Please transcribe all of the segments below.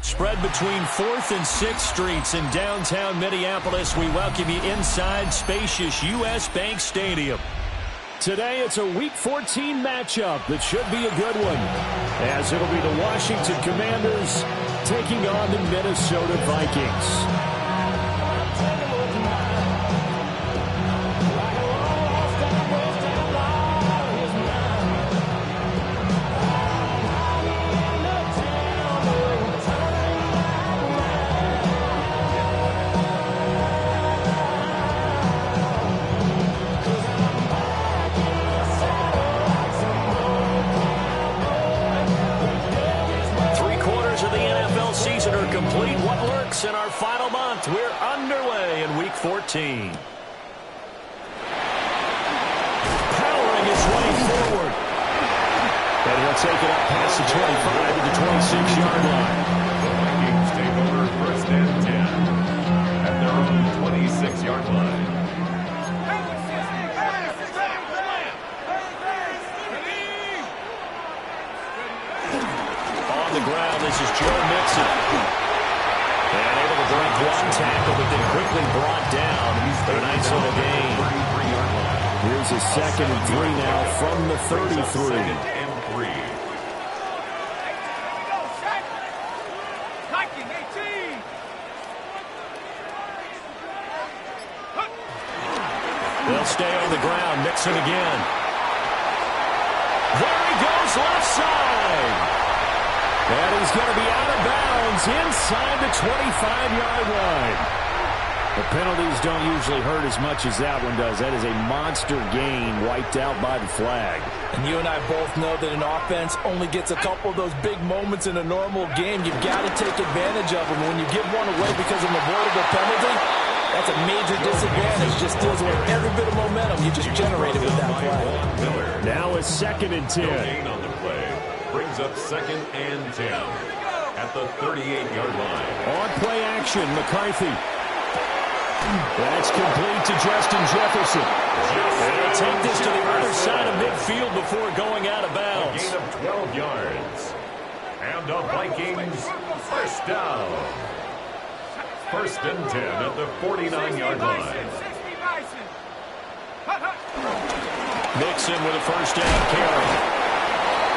Spread between 4th and 6th Streets in downtown Minneapolis. We welcome you inside spacious U.S. Bank Stadium. Today, it's a Week 14 matchup that should be a good one, as it'll be the Washington Commanders taking on the Minnesota Vikings. 3/4 of the NFL season are complete. What lurks in our final month? We're underway in Week 14. Powering his way forward. And he'll take it up past the 25 to the 26-yard line. Vikings take over 1st and 10 at their own 26-yard line. On the ground, this is Joe Mixon. And able to break one tackle, but then quickly brought down. A nice little gain. Here's a 2nd and 3 now from the 33. 2nd and 3. They'll stay on the ground. Mixon again. There he goes, left side. And he's going to be out of bounds inside the 25-yard line. The penalties don't usually hurt as much as that one does. That is a monster gain wiped out by the flag. And you and I both know that an offense only gets a couple of those big moments in a normal game. You've got to take advantage of them. When you give one away because of an avoidable penalty, that's a major disadvantage. Just steals away every bit of momentum you just generated with that play. Now it's 2nd and 10. No gain on the play. Brings up 2nd and 10 at the 38-yard line. On play action, McCarthy. That's complete to Justin Jefferson. They'll take this to the other side of midfield before going out of bounds. A gain of 12 yards. And the Vikings 1st down. 1st and 10 at the 49-yard line. Mixon with a 1st down carry.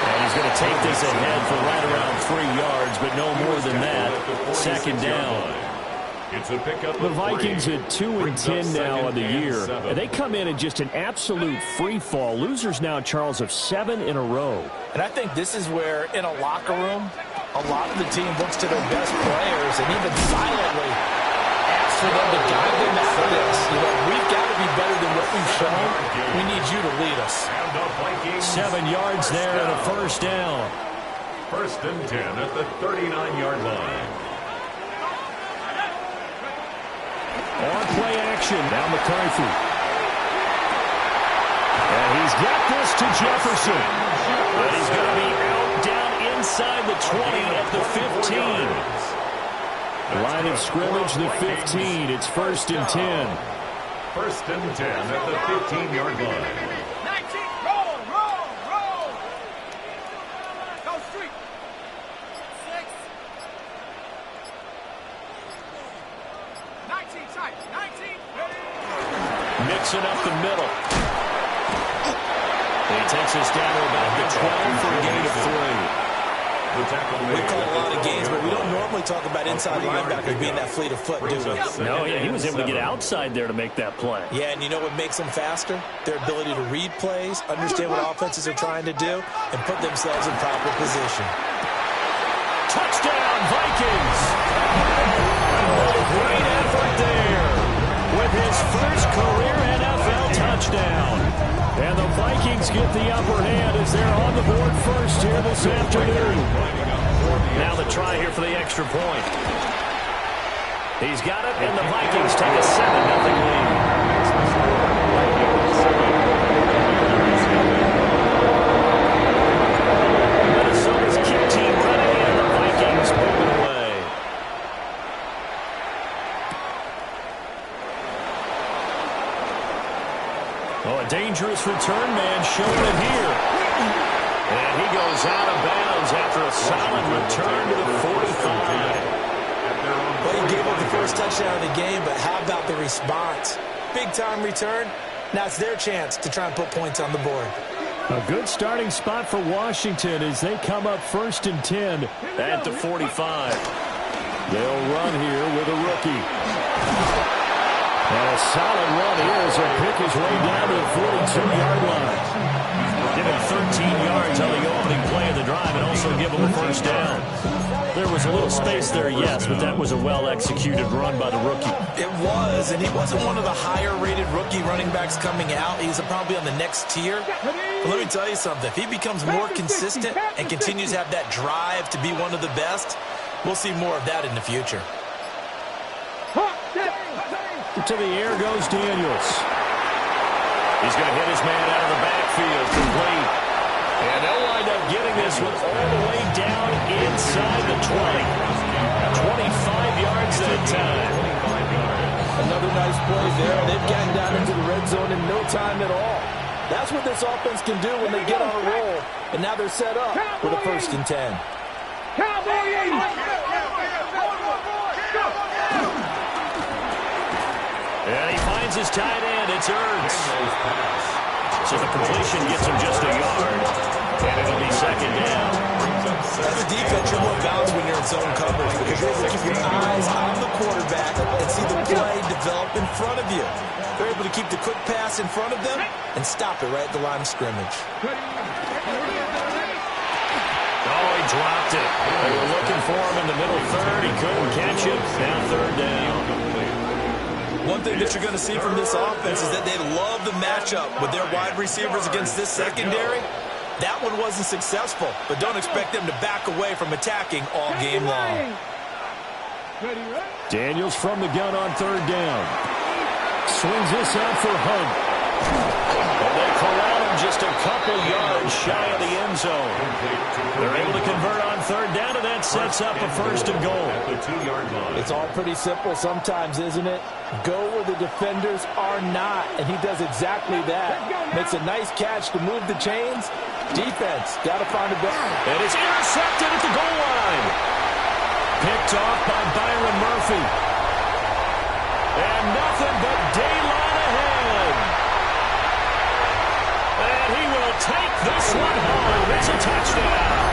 And he's going to take this ahead for right around 3 yards, but no more than that. 2nd down. It's a pickup. The Vikings at 2 and 10 now of the year. They come in just an absolute free fall. Losers now, Charles, of 7 in a row. And I think this is where, in a locker room, a lot of the team looks to their best players and even silently asks for them to guide them out of this. You know, we've got to be better than what we've shown. We need you to lead us. 7 yards there and a 1st down. 1st and 10 at the 39-yard line. On play action, now McCarthy. And he's got this to Jefferson. But he's going to be out down inside the 20 at the 15. Line of scrimmage, the 15. It's 1st and 10. 1st and 10 at the 15-yard line. 19, roll. Go street. 6. 19, tight. 19, ready. Mixing up the middle. And he takes us down to about the 12 for a gain of 3. We call a lot of games, but we don't normally talk about inside linebackers being that fleet of foot, do we? No, yeah, he was able to get outside there to make that play. Yeah, and you know what makes them faster? Their ability to read plays, understand what offenses are trying to do, and put themselves in proper position. Touchdown, Vikings! Great effort there with his first career NFL touchdown. And the Vikings get the upper hand as they're on the board first here this afternoon. Now the try here for the extra point. He's got it, and the Vikings take a 7-0 lead. Minnesota's kick team ready, and the Vikings moving away. Oh, a dangerous return man showing it here. And he goes out of bounds after a solid return to the 45. Well, he gave up the first touchdown of the game, but how about the response? Big-time return. Now it's their chance to try and put points on the board. A good starting spot for Washington as they come up 1st and 10 at the 45. They'll run here with a rookie. And a solid run here as he'll pick his way down to the 42-yard line. Give him 13 yards on the opening play of the drive and also give him a first down. There was a little space there, yes, but that was a well-executed run by the rookie. It was, and he wasn't one of the higher-rated rookie running backs coming out. He's probably on the next tier. But let me tell you something. If he becomes more consistent and continues to have that drive to be one of the best, we'll see more of that in the future. To the air goes Daniels. He's going to hit his man out of the backfield, complete. And they'll wind up getting this one all the way down inside the 20. 25 yards that time. Another nice play there. They've gotten down into the red zone in no time at all. That's what this offense can do when they get on a roll. And now they're set up with a 1st and 10. And he finds his tight end. It's Ertz. So the completion gets him just a yard. And it'll be 2nd down. As a defense, you're more balanced when you're in zone coverage because you're able to keep your eyes on the quarterback and see the play develop in front of you. They're able to keep the quick pass in front of them and stop it right at the line of scrimmage. Oh, he dropped it. They were looking for him in the middle third. He couldn't catch it. Now 3rd down. One thing that you're going to see from this offense is that they love the matchup with their wide receivers against this secondary. That one wasn't successful, but don't expect them to back away from attacking all game long. Daniels from the gun on 3rd down. Swings this out for Hunt. And they corral him just a couple yards shy of the end zone. They're able to convert on 3rd down, and that sets up a 1st and goal. It's all pretty simple sometimes, isn't it? Go where the defenders are not, and he does exactly that. Makes a nice catch to move the chains. Defense, got to find a better. And it's intercepted at the goal line. Picked off by Byron Murphy. And nothing but daylight ahead. And he will take this one home. It's a touchdown.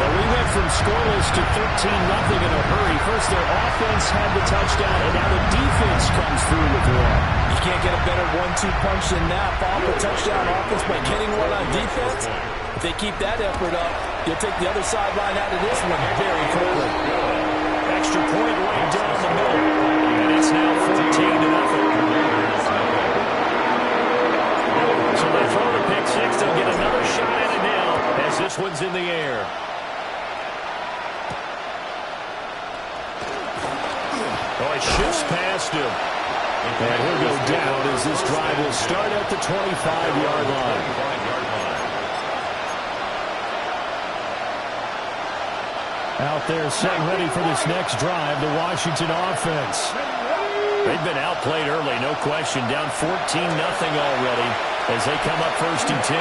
Well, we went from scoreless to 13-0 in a hurry. First, their offense had the touchdown, and now the defense comes through with one. You can't get a better 1-2 punch than that. Follow the touchdown offense by getting one on defense. If they keep that effort up, you'll take the other sideline out of this one very quickly. Extra point right down the middle, and it's now 14-0. So they throw the pick six. They'll get another shot at it now as this one's in the air. Oh, it shifts past him. And he'll go down as this drive will start at the 25-yard line. Out there set ready for this next drive, the Washington offense. They've been outplayed early, no question. Down 14-0 already as they come up 1st and 10.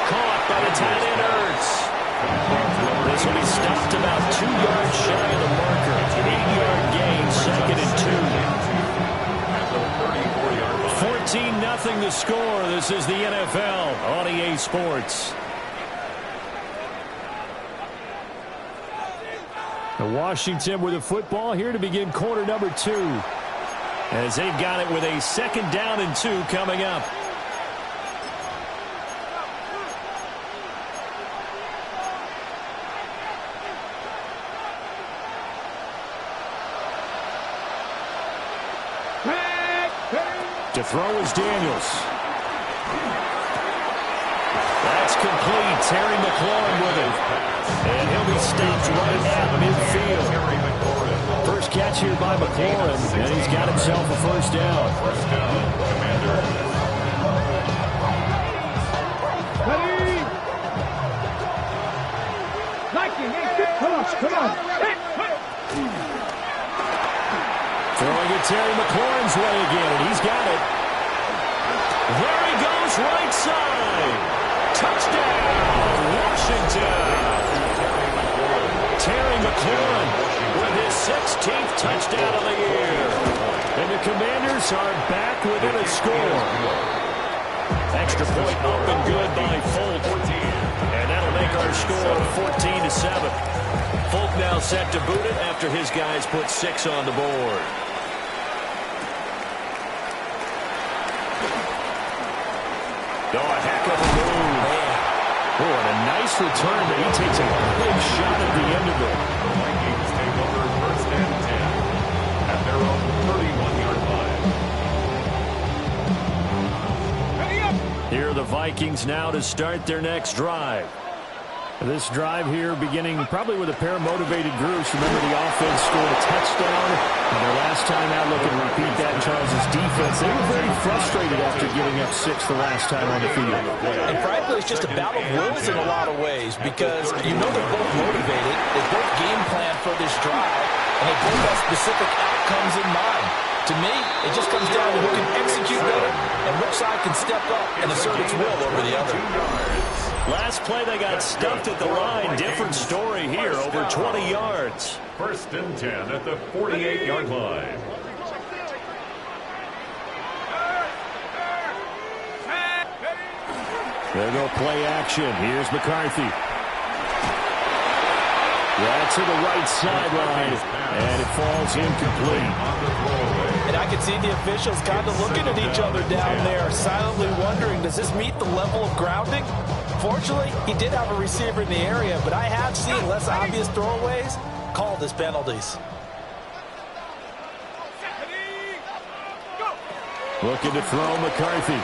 Caught by the tight end Ertz. This will be stopped about 2 yards shy of the marker. 8-yard gain, 2nd and 2. 14-0 the score. This is the NFL on EA Sports. The Washington with the football here to begin quarter number 2. As they've got it with a 2nd down and 2 coming up. To throw is Daniels. That's complete. Terry McLaurin with it. And he'll be stopped right at midfield. First catch here by McLaurin, and he's got himself a 1st down. Come on. Throwing it Terry McLaurin's way again, and he's got it. There he goes goes right side. Touchdown, Washington. Terry McLaurin with his 16th touchdown of the year. And the Commanders are back within a score. Extra point up and good by Folk. And that'll make our score 14-7. Folk now set to boot it after his guys put 6 on the board. Oh, a heck of a move. Oh, and a nice return, but he takes a big shot at the end of it. The Vikings take over 1st and 10 at their own 31-yard line. Here are the Vikings now to start their next drive. This drive here beginning probably with a pair of motivated groups. Remember, the offense scored a touchdown. And their last time out, looking to repeat that, Charles' defense. They were very frustrated after giving up 6 the last time on the field. And frankly, it's just a battle of wills in a lot of ways because you know they're both motivated. They both game plan for this drive, and they both have specific outcomes in mind. To me, it just comes down to who can execute better and which side can step up and assert its will over the other. Last play, they got stuffed at the line. Different story here, over 20 yards. 1st and 10 at the 48-yard line. There go play action. Here's McCarthy. That's to the right sideline, and it falls incomplete. And I can see the officials kind of looking at each other down there, silently wondering, does this meet the level of grounding? Fortunately, he did have a receiver in the area, but I have seen less obvious throwaways called as penalties. Looking to throw McCarthy.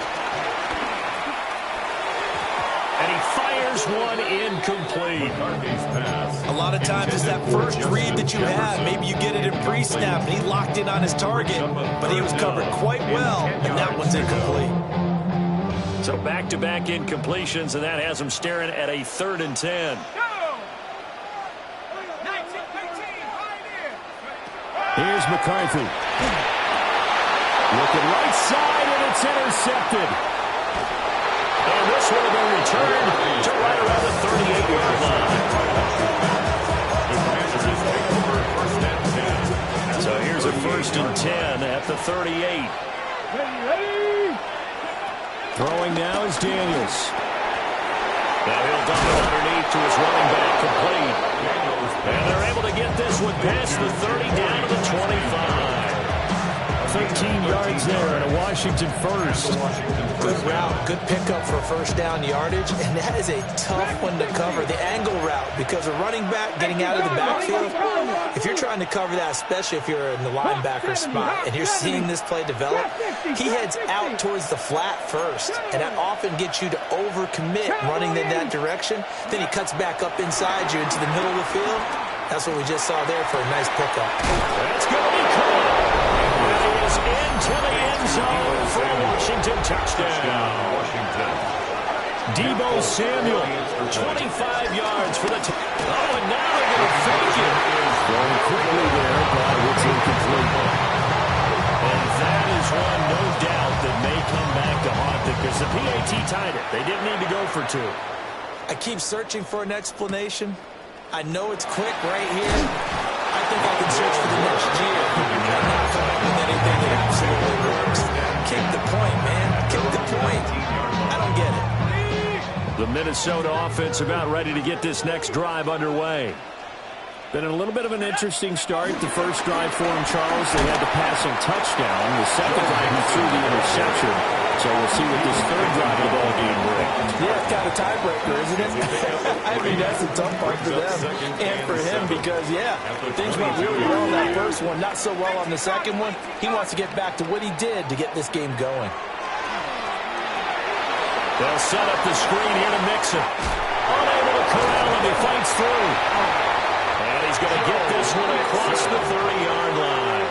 And he fires one incomplete. A lot of times it's that first read that you have. Maybe you get it in pre-snap, and he locked in on his target, but he was covered quite well, and that one's incomplete. So back-to-back incompletions, and that has him staring at a 3rd and 10. Here's McCarthy. Looking right side, and it's intercepted. And this one will be returned to right around the 38-yard line. So here's a 1st and 10 at the 38. Throwing now is Daniels. Now he'll dump it underneath to his running back, complete. And they're able to get this one past the 30 down to the 25. 13 yards there and a Washington first. Good route, good pickup for first down yardage, and that is a tough one to cover, the angle route, because a running back getting out of the backfield, if you're trying to cover that, especially if you're in the linebacker spot and you're seeing this play develop, he heads out towards the flat first, and that often gets you to overcommit running in that direction. Then he cuts back up inside you into the middle of the field. That's what we just saw there for a nice pickup. That's going to be caught. Is into the end zone for a Washington touchdown. Deebo Samuel, 25 yards for the oh, and now they're going to fake it. Going quickly there, but it's incomplete. And that is one, no doubt, that may come back to haunt them because the PAT tied it. They didn't need to go for 2. I keep searching for an explanation. I know it's quick right here. I think I can search for the next year and not come up with anything that absolutely works. Kick the point, man. Kick the point. I don't get it. The Minnesota offense about ready to get this next drive underway. Been a little bit of an interesting start. The first drive for him, Charles, they had the passing touchdown. The second drive, he threw the interception. So we'll see what this third drive of the ball game brings. Yeah, it's kind of tiebreaker, isn't it? I mean, that's the tough part for them and for him because, yeah, things went really well on that first one, not so well on the second one. He wants to get back to what he did to get this game going. They'll set up the screen here to Mixon. Unable to corral him, he fights through. And he's going to get this one across the 30-yard line.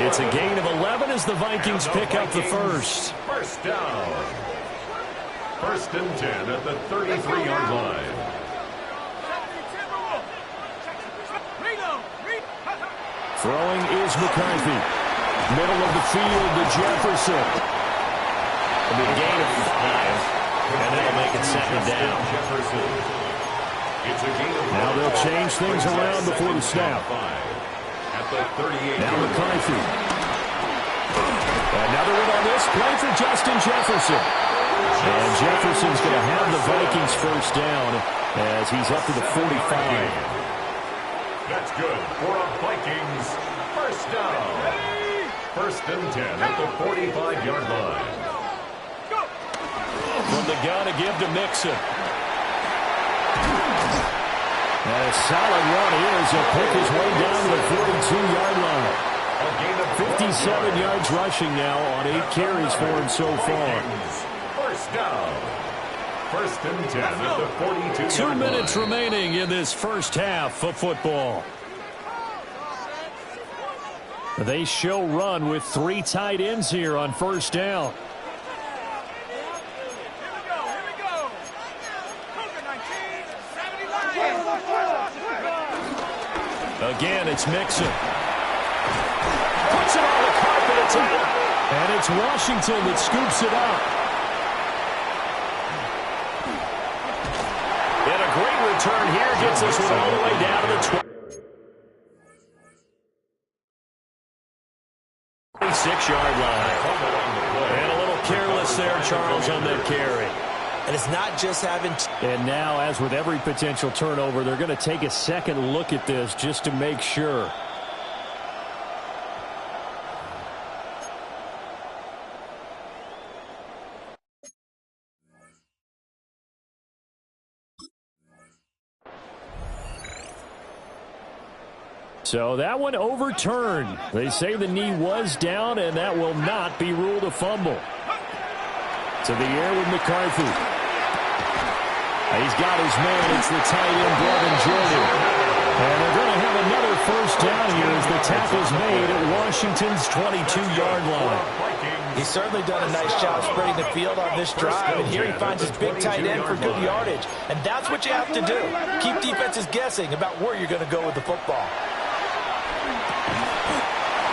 It's a gain of 11 as the Vikings pick up the first. First down. 1st and 10 at the 33-yard line. Throwing is McCarthy. Middle of the field to Jefferson. It'll be a gain of 5, and that'll make it second down. Now they'll change things around before the snap. Now McCarthy. Another one on this play for Justin Jefferson. And Jefferson's going to have the Vikings first down as he's up to the 45. That's good for a Vikings first down. First and 10 at the 45-yard line. From the gun to give to Mixon. And a solid run here as he'll pick his way down to the 42-yard line. 57 yards rushing now on 8 carries for him so far. First down. First and 10 at the 42-yard 2 line. minutes remaining in this first half of football. They show run with 3 tight ends here on first down. Again, it's Mixon. Puts it on the carpet. It's out. And it's Washington that scoops it up. And a great return here gets this one all the way down to the 26-yard line. And a little careless there, Charles, on that carry. And it's not just having... And now, as with every potential turnover, they're going to take a second look at this just to make sure. So that one overturned. They say the knee was down, and that will not be ruled a fumble. To the air with McCarthy. He's got his man. It's the tight end, Brevin Jordan. And they're going to have another first down here as the tackle's made at Washington's 22-yard line. He's certainly done a nice job spreading the field on this drive. And here he finds his big tight end for good yardage. And that's what you have to do. Keep defenses guessing about where you're going to go with the football.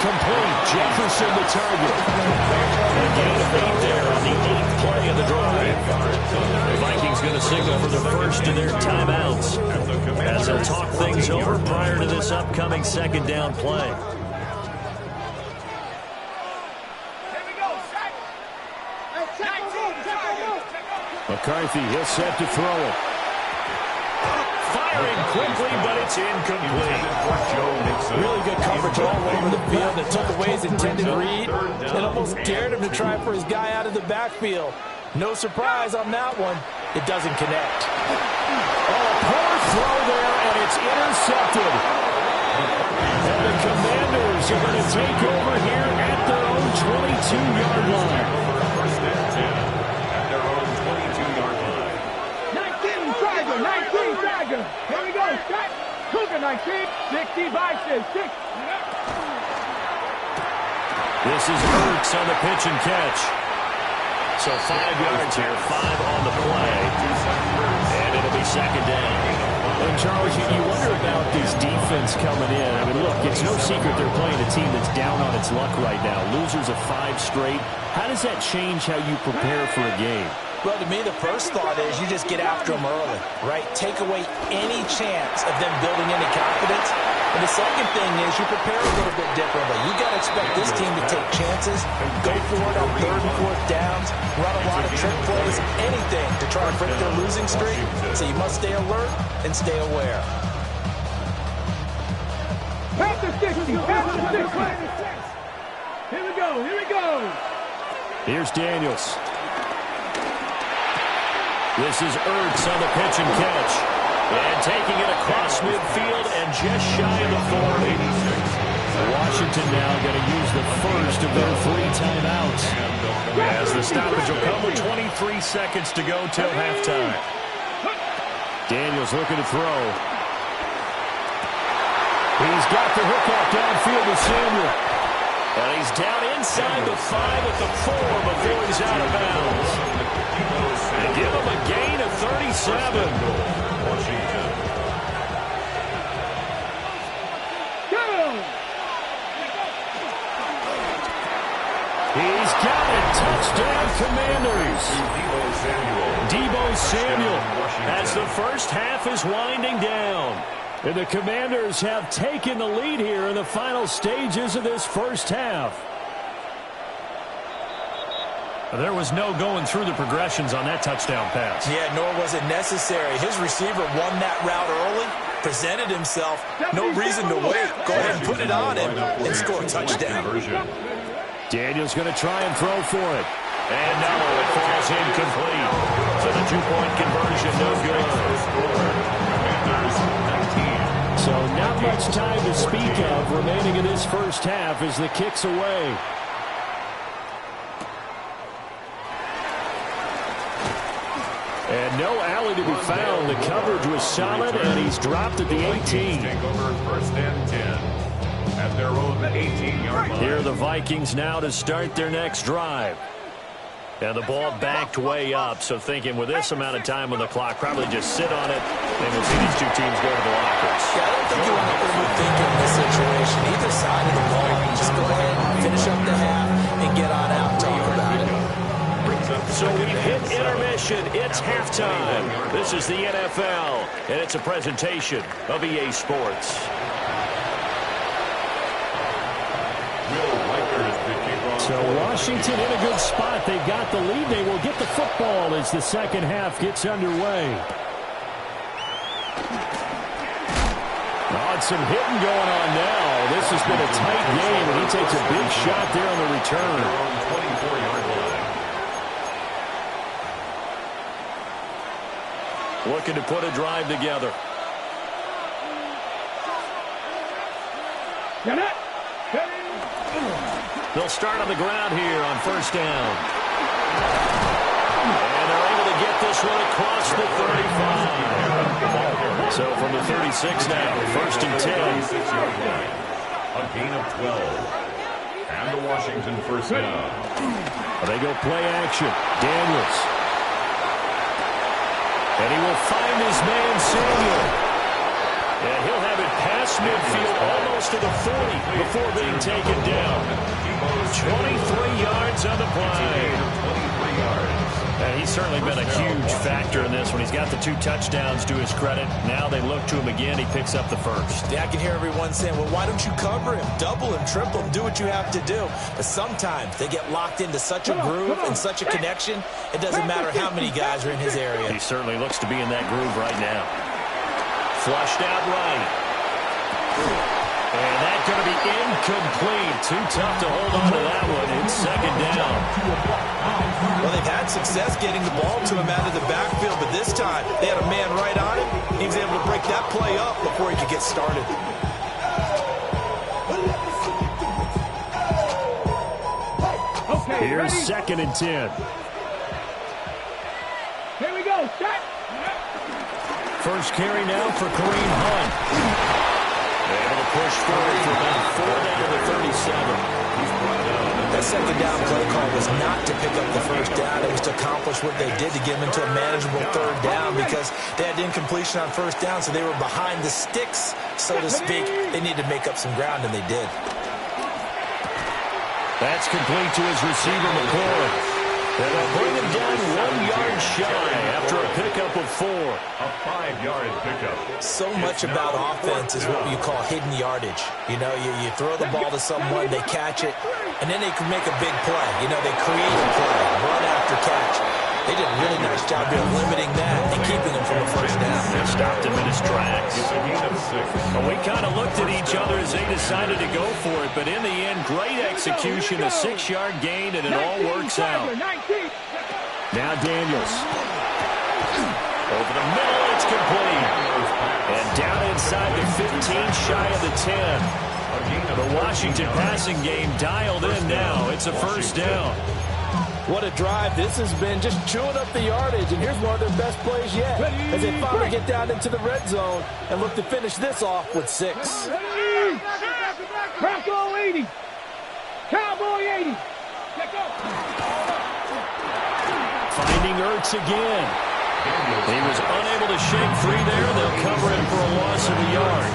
Complete. Jefferson the target. A gain of 8 there on the 8th play of the drive. The Vikings going to signal for the first of their timeouts as they'll talk things over prior to this upcoming second down play. McCarthy, he'll set to throw it. Firing quickly, but it's incomplete. Really good coverage all over the field that took away his intended read and almost dared him to try for his guy out of the backfield. No surprise on that one. It doesn't connect. Oh, poor throw there, and it's intercepted. And the Commanders are going to take over here at their own 22-yard line. First and 10 at their own 22-yard line. 19 Tiger, 19 Tiger. Here we go, Scott. Cougar 19, 65 6. This is Ertz on the pitch and catch. So 5 yards here, 5 on the play. And it'll be second down. And Charles, you wonder about this defense coming in. I mean, look, it's no secret they're playing a team that's down on its luck right now. Losers of 5 straight. How does that change how you prepare for a game? Well, to me, the first thought is you just get after them early, right? Take away any chance of them building any confidence. And the second thing is you prepare a little bit differently. You got to expect this team to take chances, go for it on 3rd and 4th downs, run a lot of trick plays, anything to try to break their losing streak. So you must stay alert and stay aware. Panther 60, Panther 60. Here we go, here we go. Here's Daniels. This is Ertz on the pitch and catch. And taking it across midfield and just shy of the 40. Washington now going to use the first of their 3 timeouts. As the stoppage will come with 23 seconds to go till halftime. Daniels looking to throw. He's got the hook out downfield to Samuel. And he's down inside the 5 at the 4 before he's out of bounds. They give him a gain of 37. Washington. He's got it. Touchdown Commanders. Deebo Samuel as the first half is winding down. And the Commanders have taken the lead here in the final stages of this first half. There was no going through the progressions on that touchdown pass. Yeah, nor was it necessary. His receiver won that route early, presented himself. No reason to wait. Go ahead and put it on him and score a touchdown. Daniel's going to try and throw for it. And no, it falls incomplete. So the two-point conversion, no good. So not much time to speak of remaining in this first half as the kick's away. And no alley to be found. The coverage was solid, and he's dropped at the 18. Take over first and 10 at their own 18-yard line. Here are the Vikings now to start their next drive. And the ball backed way up, so thinking with this amount of time on the clock, probably just sit on it, and we'll see these two teams go to the lockers. Yeah, I don't think you want to overthink in this situation. Either side of the ball, just go ahead, finish up the half, and get on out and talk about it. So we've hit intermission. It's halftime. This is the NFL, and it's a presentation of EA Sports. So Washington in a good spot. They've got the lead. They will get the football as the second half gets underway. Oh, and some hitting going on now. This has been a tight game, and he takes a big shot there on the return. 24-yard line. Looking to put a drive together. They'll start on the ground here on first down. And they're able to get this one across the 35. So from the 36 now, first and 10. A gain of 12. And the Washington first down. They go play action. Daniels. And he will find his man, Samuel. And he'll have it past midfield almost to the 40 before being taken down. 23 yards on the play. 23 yards. And he's certainly been a huge factor in this one. He's got the 2 touchdowns to his credit. Now they look to him again. He picks up the first. Yeah, I can hear everyone saying, well, why don't you cover him? Double him, triple him, do what you have to do. But sometimes they get locked into such a groove and such a connection, it doesn't matter how many guys are in his area. He certainly looks to be in that groove right now. Flushed out right. And that's going to be incomplete. Too tough to hold on to that one. It's second down. Well, they've had success getting the ball to him out of the backfield, but this time they had a man right on him. He was able to break that play up before he could get started. Here's second and 10. Here we go. Shot. First carry now for Kareem Hunt. Able to push forward for about 4 down to the 37. That second down play call was not to pick up the first down. It was to accomplish what they did to get them into a manageable third down because they had incompletion on first down, so they were behind the sticks, so to speak. They needed to make up some ground, and they did. That's complete to his receiver, McCoy. And they'll bring him down 1 yard shy after a pickup of 4. A 5-yard pickup. So much about offense is what you call hidden yardage. You know, you throw the ball to someone, they catch it, and then they can make a big play. You know, they create a play, run after catch. They did a really nice job here limiting that and keeping him from a first down. They stopped him in his tracks. Well, we kind of looked at each other as they decided to go for it, but in the end, great execution, a 6-yard gain, and it all works out. Now Daniels. Over the middle, it's complete. And down inside the 15, shy of the 10. The Washington passing game dialed in now. It's a first down. What a drive this has been, just chewing up the yardage, and here's one of their best plays yet as they finally get down into the red zone and look to finish this off with 6. Bronco 80. Cowboy 80. Finding Ertz again. He was unable to shake free there. They'll cover him for a loss of a yard.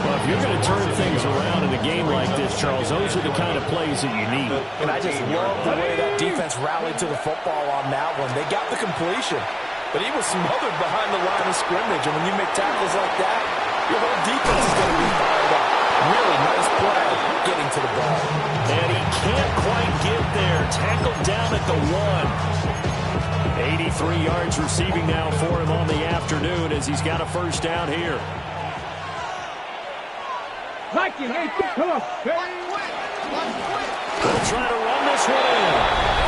Well, if you're going to turn things around in a game like this, Charles, those are the kind of plays that you need. And I just love the way that defense rallied to the football on that one. They got the completion, but he was smothered behind the line of scrimmage. And when you make tackles like that, your whole defense is going to be fired up. Really nice play getting to the ball. And he can't quite get there. Tackled down at the 1. 83 yards receiving now for him on the afternoon as he's got a first down here. Like it, hey, come on. They'll try to run this one in.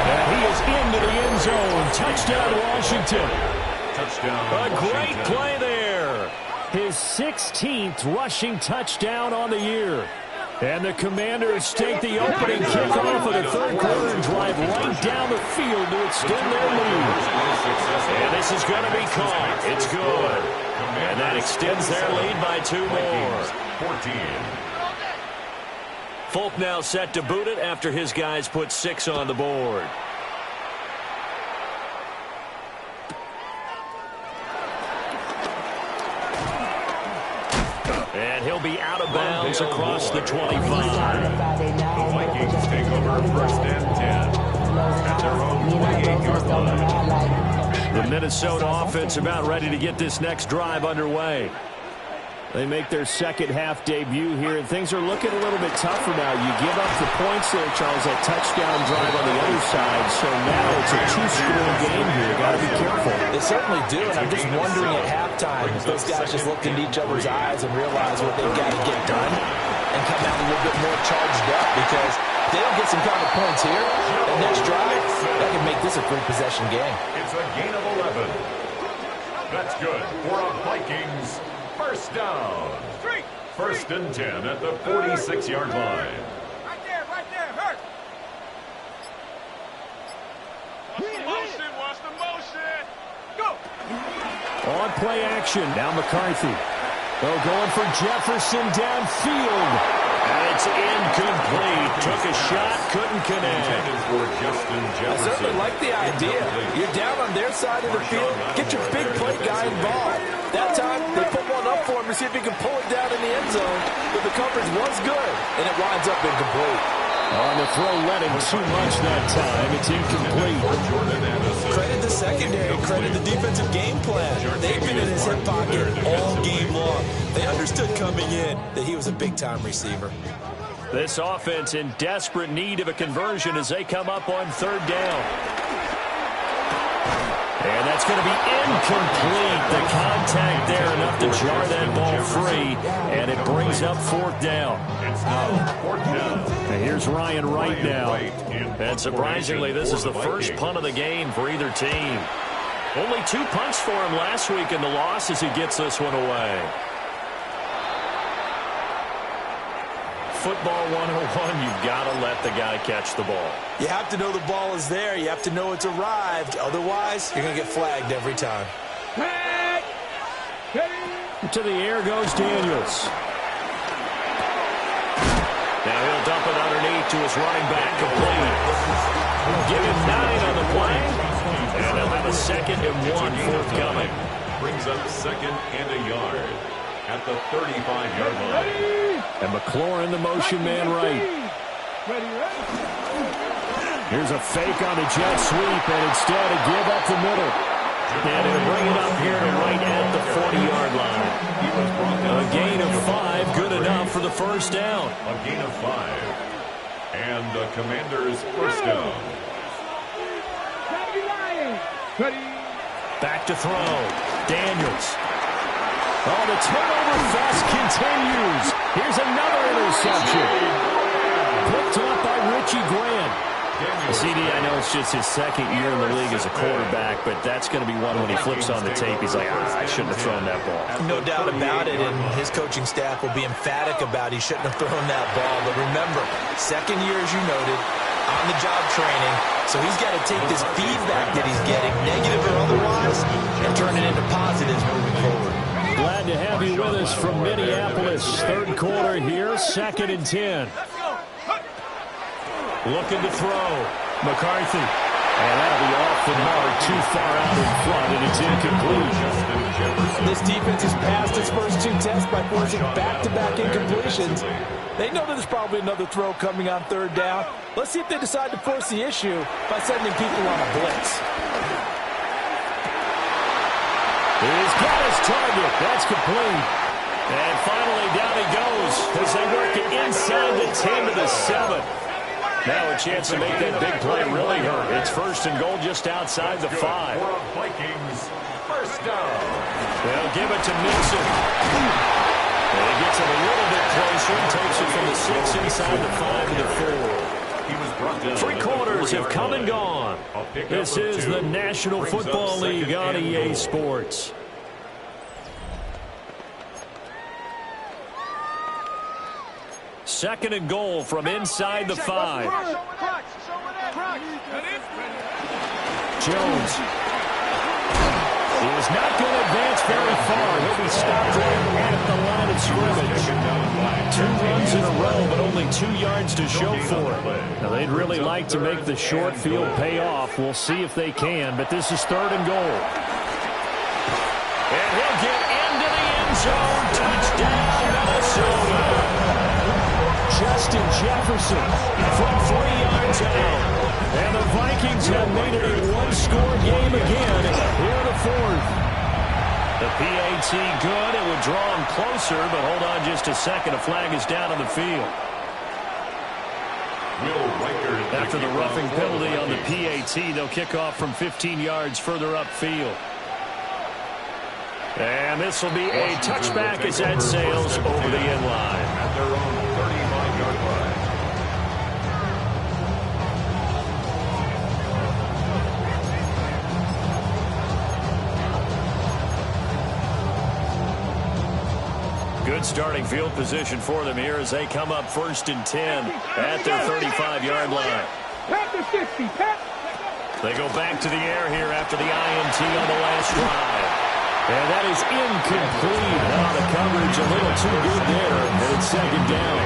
And he is into the end zone. Touchdown, Washington. Touchdown, A great Washington. play there. His 16th rushing touchdown on the year. And the Commanders take the opening kickoff of the third quarter and drive right down the field to extend their lead. And this is going to be caught. It's good. And that extends their lead by 2 more. 14. Folk now set to boot it after his guys put 6 on the board. And he'll be out of bounds across the 25. The Vikings take over first and 10 at their own 28-yard line. The Minnesota offense about ready to get this next drive underway. They make their second half debut here, and things are looking a little bit tougher now. You give up the points there, Charles, that touchdown drive on the other side. So now it's a 2-score game here. Got to be careful. They certainly do, and I'm just wondering at halftime if those guys just looked into each other's eyes and realized what they've got to get done and come out a little bit more charged up, because if they don't get some kind of points here, the next drive, that can make this a 3-possession game. It's a gain of 11. That's good for a Vikings first down. First and 10 at the 46-yard line. Right there, hurt. Watch the motion. Go. On play action, now McCarthy. Oh, going for Jefferson downfield. And it's incomplete. Took a shot, couldn't connect. For Justin I Jefferson. certainly like the idea. You're down on their side of the field. Get your big play guy involved. That time, they put one up for him to see if he can pull it down in the end zone. But the coverage was good, and it winds up incomplete. On the throw, let him too much that time. It's incomplete. Credit the secondary. Credit the defensive game plan. They've been in his hip pocket all game long. They understood coming in that he was a big-time receiver. This offense in desperate need of a conversion as they come up on third down. And that's going to be incomplete. The contact there enough to jar that ball free, and it brings up fourth down. It's now fourth down. And here's Ryan Wright now. And surprisingly, this is the first punt of the game for either team. Only 2 punts for him last week in the loss as he gets this one away. Football 101, you've got to let the guy catch the ball. You have to know the ball is there. You have to know it's arrived. Otherwise, you're going to get flagged every time. To the air goes Daniels. Now he'll dump it underneath to his running back, complete. Give him 9 on the play. And he'll have a 2nd and 1 forthcoming. Brings up 2nd and a yard at the 35-yard line. And McLaurin, the motion man right. Here's a fake on the jet sweep, and instead a give up the middle. And he'll bring it up here to right at the 40-yard line. A gain of 5, good enough for the first down. A gain of 5. And the Commanders' first down. Back to throw. Daniels. Oh, the turnover fest continues. Here's another interception. Picked up by Richie Grant. CD, I know it's just his 2nd year in the league as a quarterback, but that's going to be one when he flips on the tape. He's like, I shouldn't have thrown that ball. No doubt about it, and his coaching staff will be emphatic about he shouldn't have thrown that ball. But remember, 2nd year, as you noted, on-the-job training, so he's got to take this feedback that he's getting, negative or otherwise, and turn it into positives moving forward. Glad to have you with us from Minneapolis. Third quarter here, 2nd and 10. Looking to throw. McCarthy. And that'll be off the mark, too far out in front, and it's incomplete. This defense has passed its first two tests by forcing back-to-back incompletions. They know that there's probably another throw coming on third down. Let's see if they decide to force the issue by sending people on a blitz. He's got his target. That's complete. And finally down he goes as they work it inside the 10 to the 7. Now a chance to make that big play really hurt. It's first and goal just outside the 5. Vikings, first down. They'll give it to Mixon. And he gets it a little bit closer and takes it from the 6 inside the 5 to the 4. He was brought down. 3 quarters have come and gone. This is the National Football League on EA Sports. Second and goal from inside the 5. Jones is not going to advance very far. He'll be stopped right at the line of scrimmage. 2 runs in a row, but only 2 yards to show for it. Now, they'd really like to make the short field pay off. We'll see if they can, but this is third and goal. And he'll get into the end zone. Touchdown, Minnesota. Justin Jefferson from 3 yards out. And the Vikings have made it a one-score game again here in the 4th. The PAT good. It would draw him closer, but hold on just a second. A flag is down on the field. After the roughing penalty on the PAT, they'll kick off from 15 yards further upfield. And this will be a touchback as that sails over the end line. At their own 35-yard line. Good starting field position for them here as they come up first and 10 at their 35-yard line. They go back to the air here after the INT on the last drive. And that is incomplete. Oh, the coverage a little too good there, and it's second down.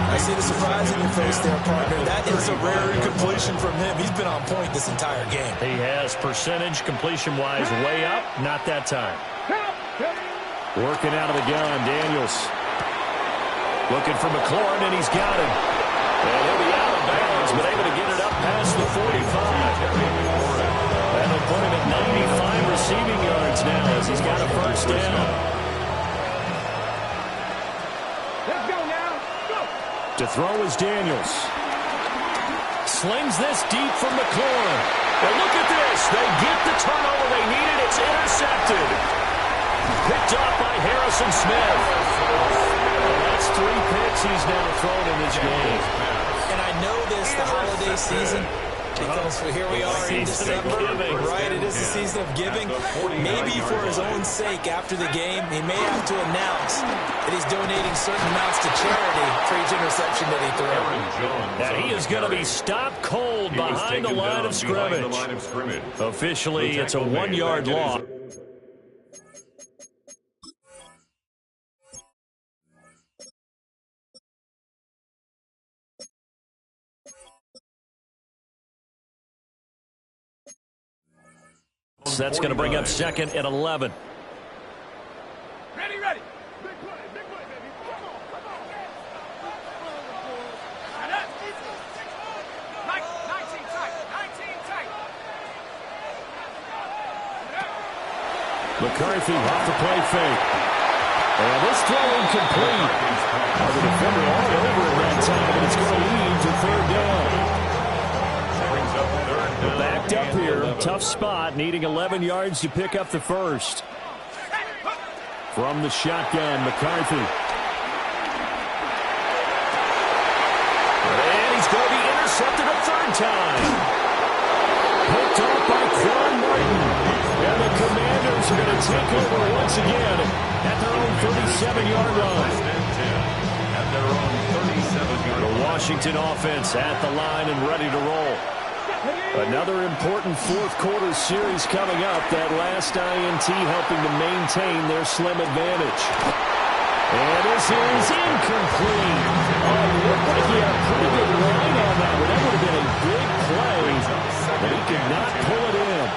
I see the surprise in your face there, partner. That is a rare incompletion from him. He's been on point this entire game. He has percentage completion-wise way up. Not that time. Working out of the gun, Daniels. Looking for McLaurin, and he's got him. And he'll be out of bounds, but able to get it up past the 45. That'll put him at 95 receiving yards now as he's got a first down. Let's go now. Go. To throw is Daniels. Slings this deep from McLaurin. And look at this. They get the turnover they needed. It's intercepted. Picked off by Harrison Smith. And that's 3 picks he's now thrown in this game. And I know this, the holiday season, because here we are in December, right? It is the season of giving. Maybe for his own sake after the game, he may have to announce that he's donating certain amounts to charity for each interception that he throws. Now he is going to be stopped cold behind the line of scrimmage. Officially, it's a 1-yard loss. So that's going to bring up second and 11. Ready. Big play, baby. Come on. 19 tight. McCarthy off the play fake. And this throw incomplete. The defender all over it that time, but it's going to lead to third down. They're backed up here. Tough spot, needing 11 yards to pick up the first. From the shotgun, McCarthy. And he's going to be intercepted a third time. Picked off by Quan Martin. And the Commanders are going to take over once again at their own 37-yard line. At their own 37-yard line. The Washington offense at the line and ready to roll. Another important fourth-quarter series coming up. That last INT helping to maintain their slim advantage. And this is incomplete. Oh, it looked like he had a pretty good line on that one. That would have been a big play. But he could not pull it in.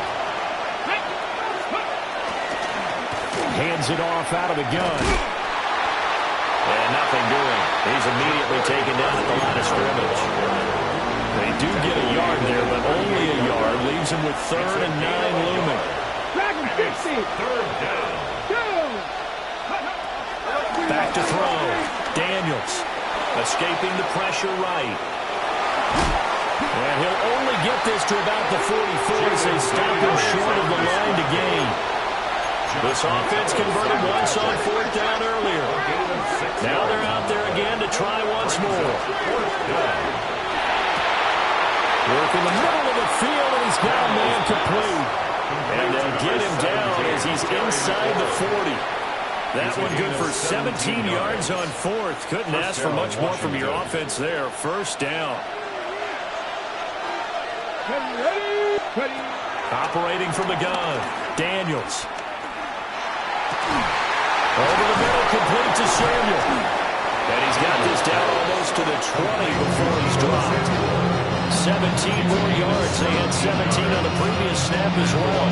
Hands it off out of the gun. And nothing doing. He's immediately taken down at the line of scrimmage. They do get a yard there, but only a yard. Leaves him with 3rd and 9 looming. Dragon 60. 3rd down. Back to throw. Daniels escaping the pressure right. And he'll only get this to about the 44 as they stop him short of the line to gain. This offense converted once on 4th down earlier. Now they're out there again to try once more. Work in the middle of the field, and he's got a man complete. And they'll get him down as he's inside the 40. That one good for 17 yards on 4th. Couldn't ask for much more from your offense there. 1st down. Ready. Operating from the gun. Daniels. Over the middle, complete to Samuel. And he's got this down almost to the 20 before he's dropped. 17 more yards. They had 17 on the previous snap as well.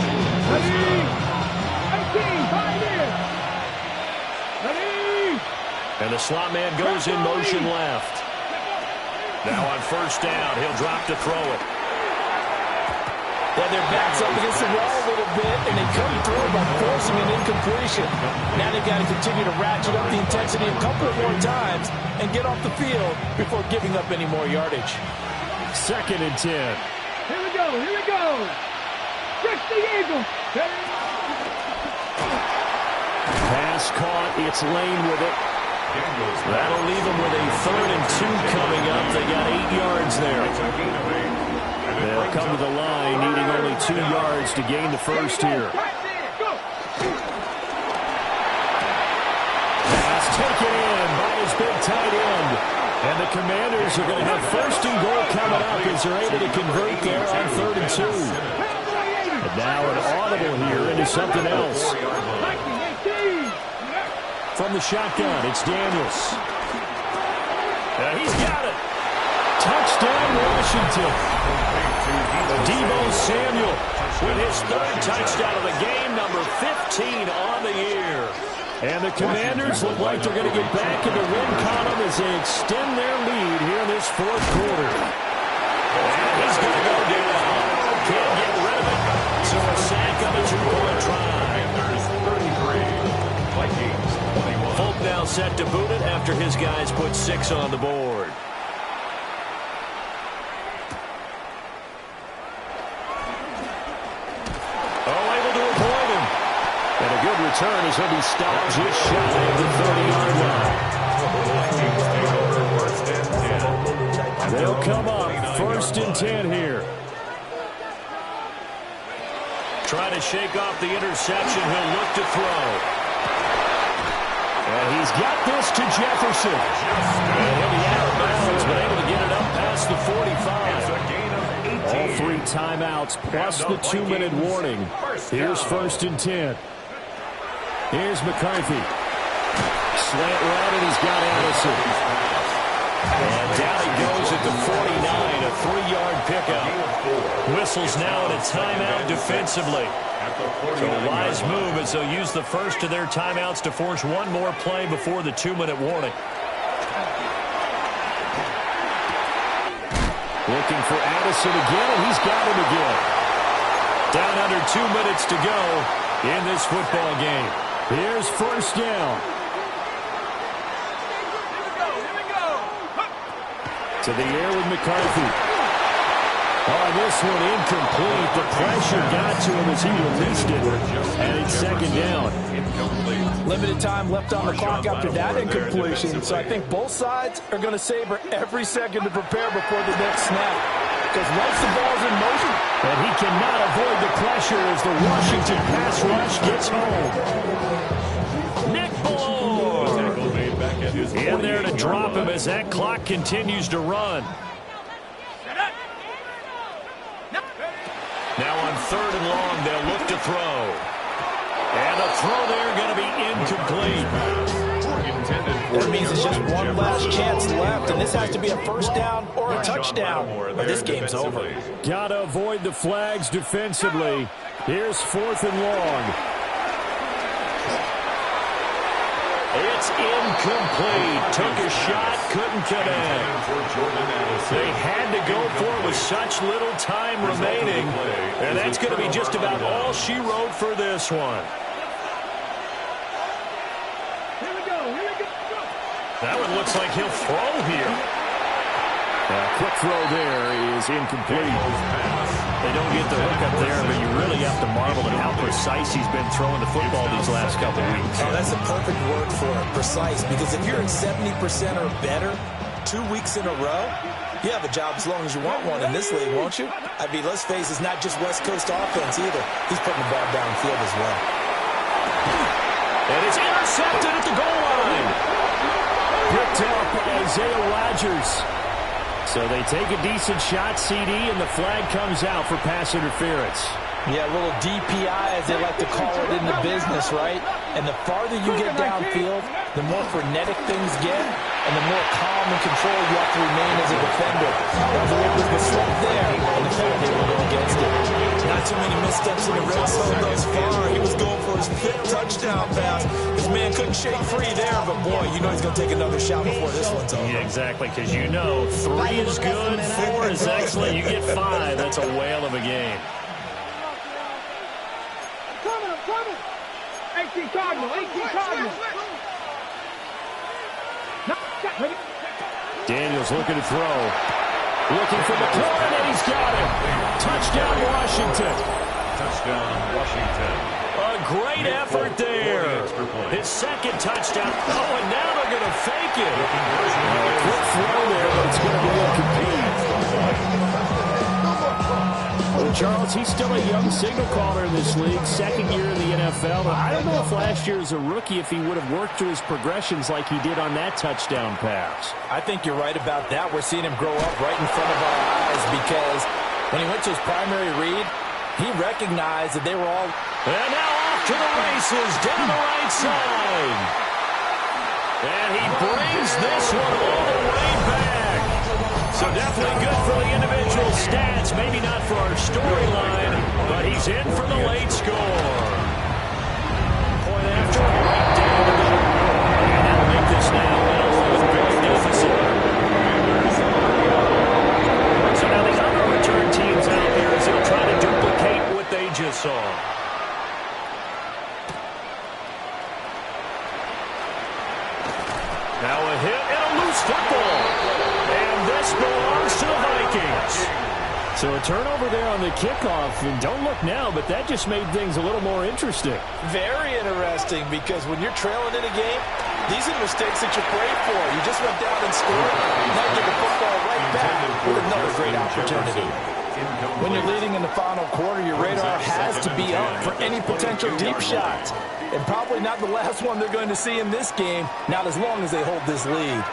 Ready. 19, 5 here. Ready. And the slot man goes in motion left. Now on 1st down, he'll drop to throw it. Well, their backs up against the wall a little bit, and they come through by forcing an incompletion. Now they've got to continue to ratchet up the intensity a couple of more times and get off the field before giving up any more yardage. 2nd and 10. Here we go. Catch the Eagle. Pass caught. It's Lane with it. That'll leave them with a 3rd and 2 coming up. They got 8 yards there. They'll come to the line, needing only 2 yards to gain the 1st here. Pass taken in by his big tight end. And the Commanders are going to have 1st and goal coming up as they're able to convert there on 3rd and 2. And now an audible here into something else. From the shotgun, it's Daniels. And he's got it. Touchdown, Washington. Deebo Samuel with his 3rd touchdown of the game, number 15 on the year. And the Commanders look like they're going to get back in the win column as they extend their lead here in this 4th quarter. And he's going to go down. Can't get rid of it. So a sack on a 2-point try. There's 33. Vikings 21. Folk now set to boot it after his guys put 6 on the board. Good return as he'll be stopped just shy of the 30-yard line. They'll come up 1st and 10 here. Trying to shake off the interception. He'll look to throw. And he's got this to Jefferson. And he'll be out of bounds, but able to get it up past the 45. All 3 timeouts plus the 2-minute warning. Here's 1st and 10. Here's McCarthy. Slant right, and he's got Addison. And down he goes at the 49, a 3-yard pickup. Whistles now in a timeout defensively. So a wise move as they'll use the first of their timeouts to force one more play before the 2-minute warning. Looking for Addison again, and he's got him again. Down under 2 minutes to go in this football game. Here's 1st down. Here we go. To the air with McCarthy. Oh, this one incomplete. The pressure got to him as he released it. And it's 2nd down. Limited time left on the clock after that incompletion. So I think both sides are going to savor every second to prepare before the next snap. Because once the ball's in motion, and he cannot avoid the pressure as the Washington pass rush gets home. Nick Ballore in there to drop him as that clock continues to run. Now on 3rd and long, they'll look to throw. And the throw there going to be incomplete. That means it's just one last chance left, and this has to be a first down or a touchdown, or this game's over. Gotta avoid the flags defensively. Here's 4th and long. It's incomplete. Took a shot, couldn't connect. They had to go for it with such little time remaining, and that's going to be just about all she wrote for this one. That one looks like he'll throw here. Quick throw there is incomplete. They don't get the hook up there, but you really have to marvel at how precise he's been throwing the football these last couple weeks. Oh, that's a perfect word for it, precise, because if you're at 70% or better 2 weeks in a row, you have a job as long as you want one in this league, won't you? I mean, let's face it, it's not just West Coast offense either. He's putting the ball downfield as well. And it's intercepted at the goal line. Picked up by Isaiah Rodgers. So they take a decent shot, CD, and the flag comes out for pass interference. Yeah, a little DPI, as they like to call it in the business, right? And the farther you get downfield, the more frenetic things get, and the more calm and control you have to remain as a defender. That was a little bit of a slip there, and the fact they went against it. Not too many missteps in the red zone thus far. He was going for his 5th touchdown pass. His man couldn't shake free there, but boy, you know he's going to take another shot before this one's over. Yeah, exactly, because you know 3 is good, 4 is excellent. You get 5, that's a whale of a game. 18 Cardinal, 18 Cardinal. Daniels looking to throw. Looking for McLaurin, and he's got it. Touchdown, Washington. Touchdown, Washington. A great effort there. His 2nd touchdown. Oh, and now they're going to fake it. A quick throw there, but it's going to be incomplete. Well, Charles, he's still a young signal caller in this league, 2nd year in the NFL. But I don't know if last year as a rookie, if he would have worked through his progressions like he did on that touchdown pass. I think you're right about that. We're seeing him grow up right in front of our eyes because when he went to his primary read, he recognized that they were all... And now off to the races down the right side. And he brings this one all the way back. So definitely good for the individual stats. Maybe not for our storyline, but he's in for the late score. Point after, right down the middle. And that'll make this now a big deficit. So now the other return teams out there as they'll try to duplicate what they just saw. Now a hit and a loose football. And this belongs to the Vikings. So a turnover there on the kickoff. And don't look now, but that just made things a little more interesting. Very interesting, because when you're trailing in a game, these are the mistakes that you pray for. You just went down and scored. Now you get the football right back with another great opportunity. When you're leading in the final quarter, your radar has to be up for any potential deep shots. And probably not the last one they're going to see in this game, not as long as they hold this lead.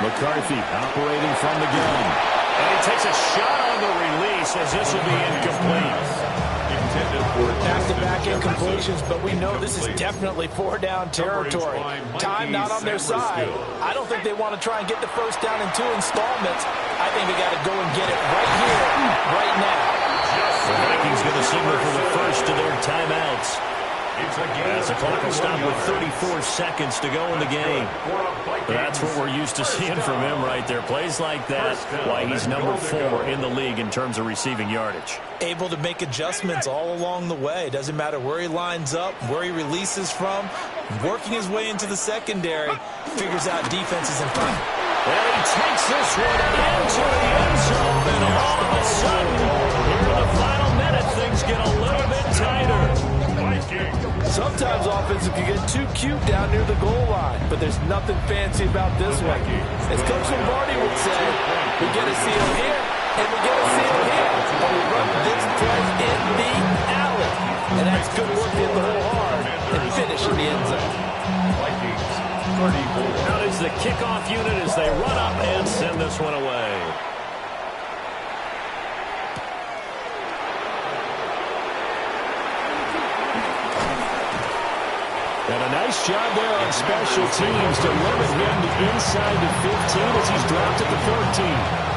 McCarthy operating from the gun. And he takes a shot on the release as this will be incomplete. Back-to-back incompletions, but we know this is definitely 4-down territory. Time not on their side. I don't think they want to try and get the first down in 2 installments. I think they got to go and get it right here, right now. The Vikings going to signal for the first of their timeouts. As the clock will stop with 34 seconds to go in the game. That's what we're used to seeing from him right there. Plays like that, why he's number 4 in the league in terms of receiving yardage. Able to make adjustments all along the way. Doesn't matter where he lines up, where he releases from. Working his way into the secondary, figures out defenses in front. And he takes this one into the end zone, and all of a sudden, here in the final minute, things get a little bit tighter. Sometimes offense, if you get too cute down near the goal line, but there's nothing fancy about this one. As Coach Lombardi would say, we get a seal here, and we get a seal here. And we run this play in the alley. And that's good work in the hole hard and finish in the end zone. Out is the kickoff unit as they run up and send this one away. And a nice job there on special teams to limit him to inside the 15 as he's dropped at the 14.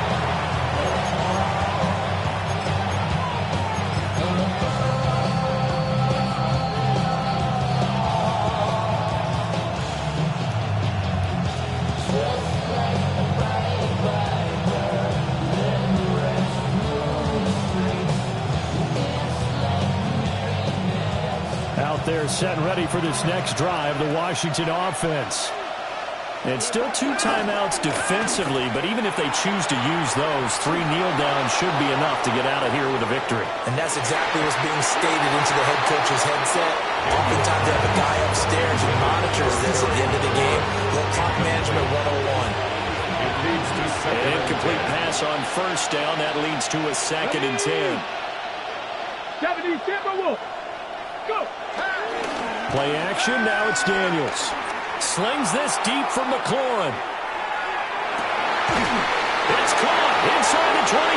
They're set and ready for this next drive, the Washington offense. And still 2 timeouts defensively, but even if they choose to use those, 3 kneel downs should be enough to get out of here with a victory. And that's exactly what's being stated into the head coach's headset. Oftentimes they have a guy upstairs who monitors this at the end of the game. Little clock management 101. An incomplete pass on first down. That leads to a 2nd and 10. 70 Timberwolves. Go. Play action, now it's Daniels. Slings this deep from McLaurin. It's caught inside the 25.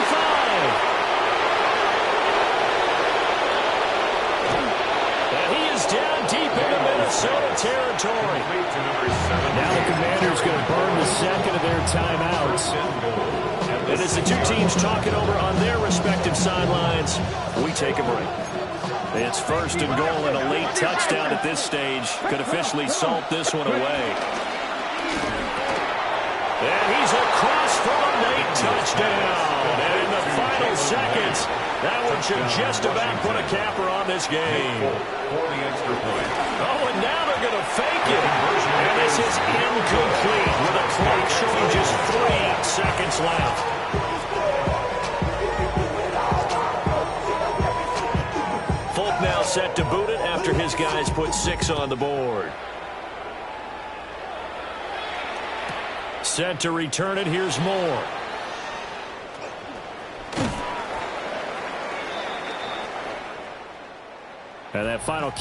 And he is down deep into Minnesota territory. Now the Commanders going to burn the 2nd of their timeouts. And as the 2 teams talk it over on their respective sidelines, we take a break. It's 1st and goal, and a late touchdown at this stage could officially salt this one away. And he's across for a late touchdown. And in the final seconds, that one should just about put a capper on this game. Oh, and now they're going to fake it. And this is incomplete with a clock showing just 3 seconds left. Now set to boot it after his guys put 6 on the board. Set to return it. Here's Moore. And that final